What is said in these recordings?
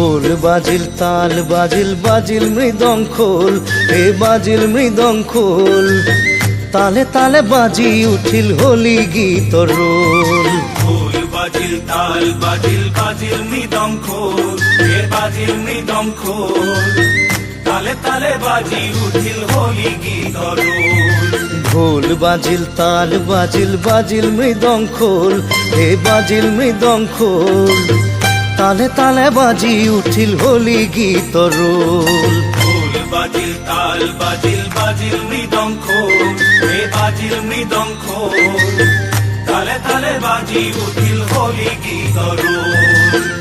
ঢোল বাজিল তাল বাজিল বাজিল মৃদং খোল হে বাজিল মৃদং খোল তালে তালে বাজি উঠিল হোলি গীতর রোল ঢোল বাজিল তাল বাজিল বাজিল মৃদং খোল হে বাজিল মৃদং খোল তালে তালে বাজি উঠিল হোলি গীতর রোল ঢোল বাজিল তাল বাজিল বাজিল মৃদং খোল হে বাজিল মৃদং খোল তালে তালে বাজি উঠিল হোলি গীতর রোল ঢোল বাজিল তাল বাজিল বাজিল মৃদং খোল হে বাজিল মৃদং খোল তালে তালে বাজি উঠিল হোলি গীতর রোল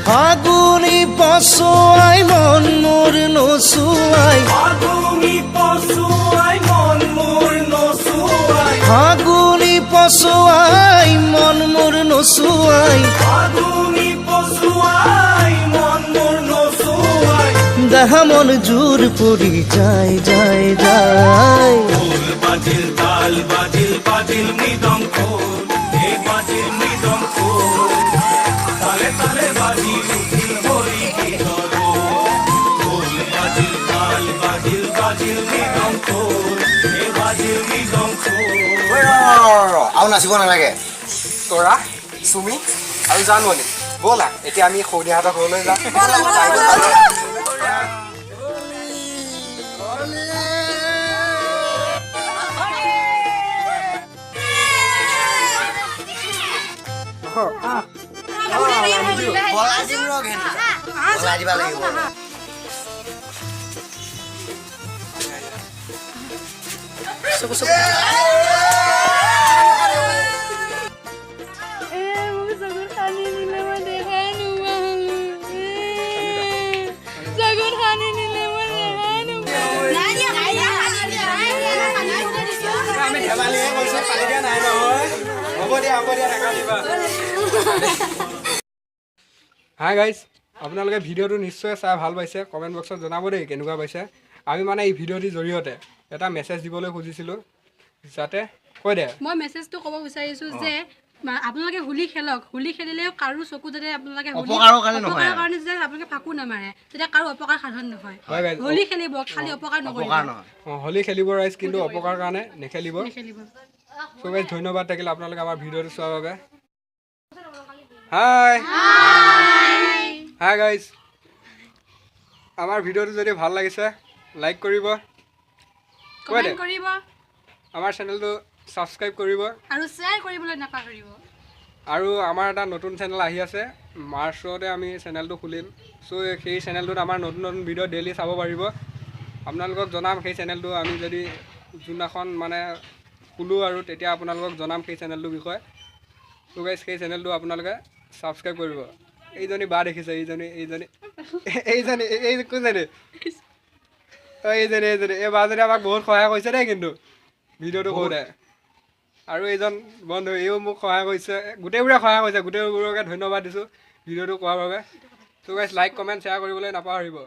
ফাগুনি পশোয়াই মন মোর নসুয়াই ফাগুনি পশুয়াই মন মোর নসুয়াই ফাগুনি পশোয়াই মন মোর নসুয়াই ফাগুনি পশুয়াই মন মোর নসুয়াই দেহা মন জোর পড়ি যায় যায় যায় ঢোল বাজিল তাল বাজিল বাজিল মৃদং খোল হে বাজিল মৃদং খোল তালে তালে বাজি উঠিল হোলি গীতর রোল ঢোল বাজিল তাল বাজিল বাজিল মৃদং খোল হে বাজিল মৃদং খোল আৰু নাচিব নালাগে তৰা চুমি আৰু জানমণি ব'লা এতিয়া আমি সৌদিহাহঁতৰ ঘৰলৈ যাম বলাই দিম ৰ ঘেন বলাই দিব লাগিব হাই গাইজ আপোনালোকে ভিডিঅ'টো নিশ্চয় চাই ভাল পাইছে কমেণ্ট বক্সত জনাব দেই কেনেকুৱা পাইছে আমি মানে এই ভিডিঅ'টিৰ জৰিয়তে এটা মেছেজ দিবলৈ খুজিছিলোঁ যাতে কৈ দে মই মেছেজটো ক'ব বিচাৰিছোঁ যে আপোনালোকে হোলী খেলক হোলী খেলিলেও কাৰো চকু যাতে আপোনালোকে অপকাৰৰ কাৰণে যে আপোনালোকে ফাকু নামাৰে তেতিয়া কাৰো অপকাৰ সাধন নহয় হোলী খেলিব খালি অপকাৰ নকৰিব হোলী খেলিব ৰাইজ কিন্তু অপকাৰ কাৰণে নেখেলিব নেখেলিব চ' গাইজ ধন্যবাদ থাকিল আপোনালোকে আমাৰ ভিডিঅ'টো চোৱাৰ বাবে হাই হাই গাইজ আমাৰ ভিডিঅ'টো যদি ভাল লাগিছে লাইক কৰিব কৈ দে কমেণ্ট কৰিব আমাৰ চেনেলটো ছাবস্ক্ৰাইব কৰিব আৰু শ্বেয়াৰ কৰিবলৈ নাপাহৰিব আৰু আমাৰ এটা নতুন চেনেল আহি আছে মাৰ্চতে আমি চেনেলটো খুলিম চ' সেই চেনেলটোত আমাৰ নতুন নতুন ভিডিঅ' ডেইলি চাব পাৰিব আপোনালোকক জনাম সেই চেনেলটো আমি যদি যোনদিনাখন মানে খোলোঁ আৰু তেতিয়া আপোনালোকক জনাম সেই চেনেলটোৰ বিষয়ে চ' গাইজ সেই চেনেলটো আপোনালোকে ছাবস্ক্ৰাইব কৰিব এইজনী বা দেখিছে এইজনী কোনজনী এইজনী এই বাজনী আমাক বহুত সহায় কৰিছে দেই কিন্তু ভিডিঅ'টো কৰোঁতে আৰু এইজন বন্ধু এইও মোক সহায় কৰিছে গোটেইবোৰে সহায় কৰিছে গোটেইবোৰকে ধন্যবাদ দিছোঁ ভিডিঅ'টো কোৱাৰ বাবে চ' গাইজ লাইক কমেণ্ট শ্বেয়াৰ কৰিবলৈ নাপাহৰিব